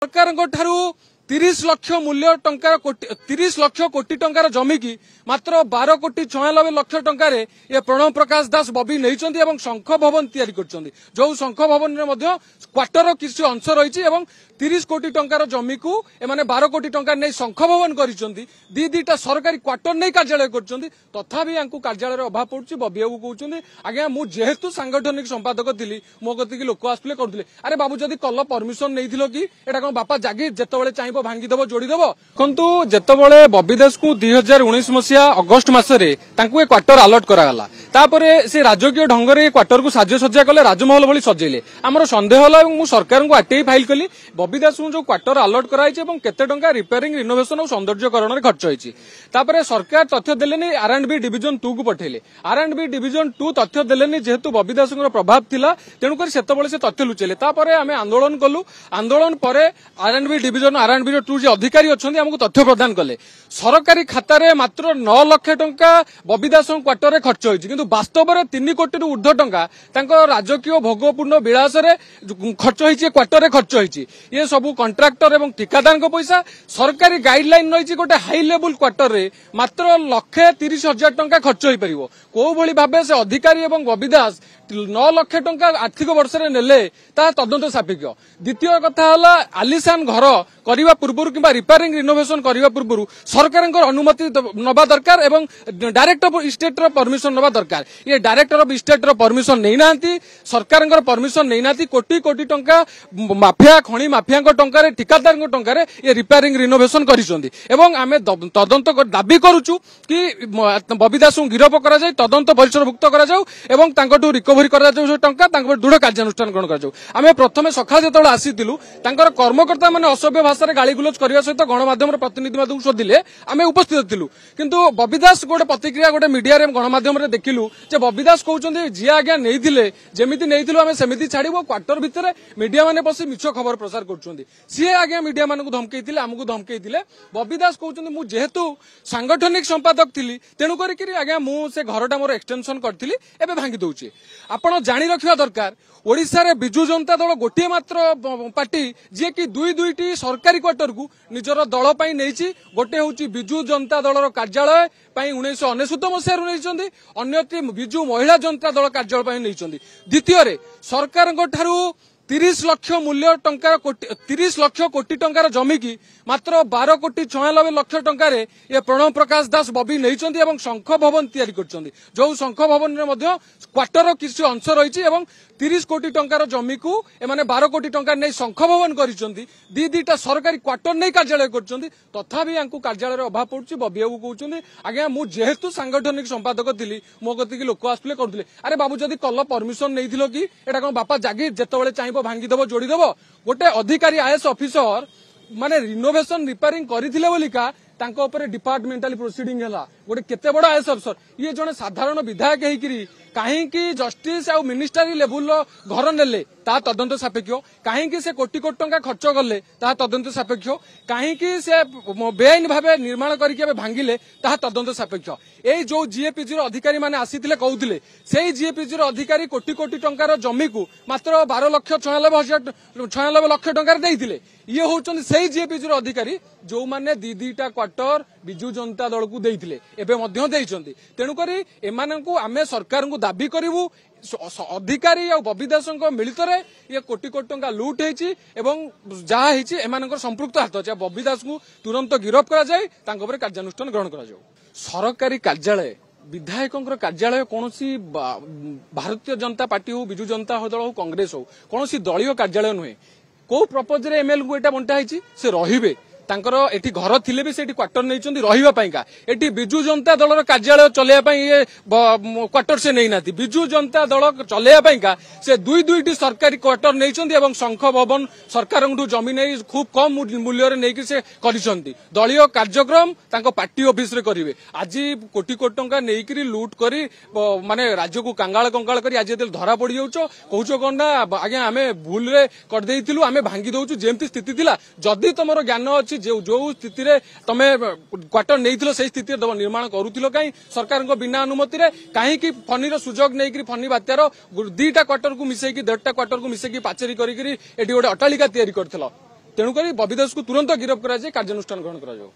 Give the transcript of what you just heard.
सरकार 30 लाख मूल्य टंकार 30 लाख कोटी टंकार जमी की मात्र 12 कोटी 96 लाख टंकार ये प्रणव प्रकाश दास बबी नहीं शंख भवन तैयारी कर जो शंख भवन में क्वार्टर किसी अंश रही 30 कोटी टंकार जमी को एमाने 12 कोटी टंकार नहीं शंख भवन कर दीटा सरकारी क्वार्टर नहीं कार्यालय कर तथापि कार्यालय अभाव पड़ुछि बबी बाबू कहते आज्ञा मुझे जेहेतु सांगठनिक संपादक थी मो कति लोक आसुले करुले अरे बाबू जदि कल परमिशन नहीं कि एटा कौन बापा जागी जिते चाहिए भांगीदेव जोड़ीदेव किंतु जितेबाला बबी दास को 2019 मसीहा अगस्ट मसरे क्वार्टर अलर्ट करागला तापरे से राजकीय ढंग से क्वार्टर को साजसज्जा कले राजमहल भली सजेले आमर सन्देह है सरकार को आरटीआई फाइल कली बबी दास को जो क्वार्टर अलर्ट कराई केते टंका रिपेयरिंग रिनोवेशन और सौंदर्यकरण में खर्च होती सरकार तथ्य देलेनी R&B डिविजन 2 को पठेले R&B डिविजन 2 तथ्य देलेनी जेहेतु बबी दास प्रभाव थिला तेणुक से तथ्य लुचेले आम आंदोलन कलु आंदोलन पर R&B डिविजन R&B 2 अधिकारी अच्छा आमको तथ्य प्रदान कले सरकारी खातार मात्र 9 लाख टंका बबी दास क्वार्टर में खर्च होती किंतु वास्तव में 3 कोटी ऊर्ध्व टंका राजकीय भोगपूर्ण विलास खर्च होती क्वार्टर में खर्च होती ये सब कंट्राक्टर और ठिकादार पैसा सरकारी गाइडलाइन रही गोटे हाई लेवल क्वार्टर में मात्र 1,30,000 टंका खर्च हो पार कौ भली भाव से अधिकारी और बबी दास 9 लाख टंका आर्थिक वर्ष में नेले तदंत सापेक्ष द्वितीय कथा आलिशान घर करने पूर्व कि रिपेयरिंग रिनोवेशन करने पूर्व सरकार अनुमति नवा दरकार एवं डायरेक्टर ऑफ स्टेट परमिशन नवा दरकार ये डायरेक्टर ऑफ स्टेट परमिशन नहीं ना सरकार परमिशन नहीं ना कोटी कोटी टंका माफिया खणी माफिया टंकार ठिकादार टंकार ये रिपेयरिंग रिनोवेशन करें तदंत दाबी करुचु कि बबी दास को गिरफ कर तदंत परिसरभुक्त कर रिकवरी कर टंका दृढ़ कार्यानुष्ठान ग्रहण कर प्रथम सका जो आसीलु कर्मकर्ता मैंने असभ्य भाषा गाड़ीगुलज करने सहित गणमाध्यम प्रतिनिधि को शोधिले आम उपस्थित थिलु किंतु बबी दास गोटे प्रतिक्रिया गोटे मीडिया गणमाध्यम देखिलु बबी दास कहते जी आज्ञा नहीं जमीती नहीं आम सेमती छाड़ू क्वार्टर भितर मीडिया मैंने बस मिछ खबर प्रसार कर सी आज्ञा मीडिया मानक धमकई आमको धमकई बबी दास कहते मुझे जेहेतु सांगठनिक संपादक थी तेणुक आज्ञा मुझे घरटा मोर एक्सटेंशन करी एवं भांगी दौचे आपण जानी रखा दरकार ओडिशा रे बिजु जनता दल गोटे मात्र पार्टी जे कि दुईटी सरकारी क्वार्टर को निजर दल पाई नहीं गोटे हूँ बिजु जनता दल कार्यालय 1999 मसीह नहीं अन्यटी बिजु महिला जनता दल कार्यालय नहीं द्वितीय सरकार 30 लाख मूल्य टंकार 30 लाख कोटी टंकार जमी की मात्र 12 कोटी 96 लाख टंकार ये प्रणव प्रकाश दास बबी नहीं शंख भवन तैयारी कर जो शंख भवन में क्वार्टर किसी अंश रही 30 कोटी टंकार जमी को एमाने 12 कोटी टंकार नहीं शंख भवन कर दीटा सरकारी क्वार्टर नहीं कार्यालय कर तथापि कार्यालय अभाव पड़ुछि बबी बाबू कहते आज्ञा मुझे जेहेतु सांगठनिक संपादक थी मो कति लोक आसुले करुले अरे बाबू जदि कल परमिशन नहीं कि एटा कौन बापा जागी जिते चाहिए भांगीदेव जोड़ीदेव गोटे अधिकारी आईएएस ऑफिसर माने रिनोवेशन रिपेयरिंग करथिले बोलिका तांको ऊपर डिपार्टमेंटल प्रोसीडिंग है गोटे केते बड़ आईएएस अफसर ये जने साधारण विधायक होकरी कहीं जस्टिस आउ मिनिस्टरी लेवल घर नेले ता तदंत सापेक्ष कहीं से कोटी कोटी टंका खर्च कले ता तदंत सापेक्ष कहीं से बेआईन भाव निर्माण करके भांगिले ता तदंत सापेक्ष ए जो जीएपीजी अधिकारी माने आसीथिले कहउथिले सेही जीएपीजी अधिकारी कोटी कोटी टंकार जमी को मात्र 12,96,96 लाख टंकार देइथिले ये होचन सेही जीएपीजी अधिकारी जो माने दीटा क्वार्टर बिजु जनता दल को देइथिले एबे मध्य देइचंती तेणुकरी एमानंकु आमे सरकार को दाबी करिवु अधिकारी और बबी दास मिलित ये कोटी कोटी टंका लुट होती जहाँ होती संपृक्त हाथ अच्छे बबी दास को तुरंत गिरफ कर कार्यानुष्ठान ग्रहण कर सरकारी कार्यालय विधायक कार्यालय कौन भारतीय जनता पार्टी हो बिजु जनता दल हो कांग्रेस हो कौन दलीय कार्यालय नुहे कौ प्रपोज एमएल को यहाँ बंटा से रे तांकर एठी घर थिले भी सेठी क्वार्टर नहीं रहा एठी बिजु जनता दल कार्यालय चलैया ये क्वार्टर से नहीं नाती बिजु जनता दल चलैया से दुईटी सरकारी क्वार्टर नहीं शंख भवन सरकार जमी नहीं खूब कम मूल्य नहीं से दलीय कार्यक्रम पार्टी ऑफिस रे करेंगे आज कोटी कोटी टंका नहीं लुट कर माने राज्य को कंगाल कंगाल कर आज धरा पड़ जाऊच कौच कौन ना आज्ञा आम भूल करदेलु आम भांगी दौचु जमी स्थिति थिला जदि तुम ज्ञान अच्छी जो स्थिति रे तमे क्वार्टर नहीं से स्थिति निर्माण करूथिलो कहीं सरकार को बिना अनुमति रे कहीं फनी सुजोग नहीं फनी बात्यार दीटा क्वार्टर को मिसेकी 1.5 क्वार्टर को मिसेकी पाचेरी करी गोटे अट्टालिका तैयारी करथिलो ତେଣୁକରି ବବି ଦାସକୁ ତୁରନ୍ତ ଗିରଫ କରାଯାଇ କାର୍ଯ୍ୟାନୁଷ୍ଠାନ ଗ୍ରହଣ କରାଯାଉ।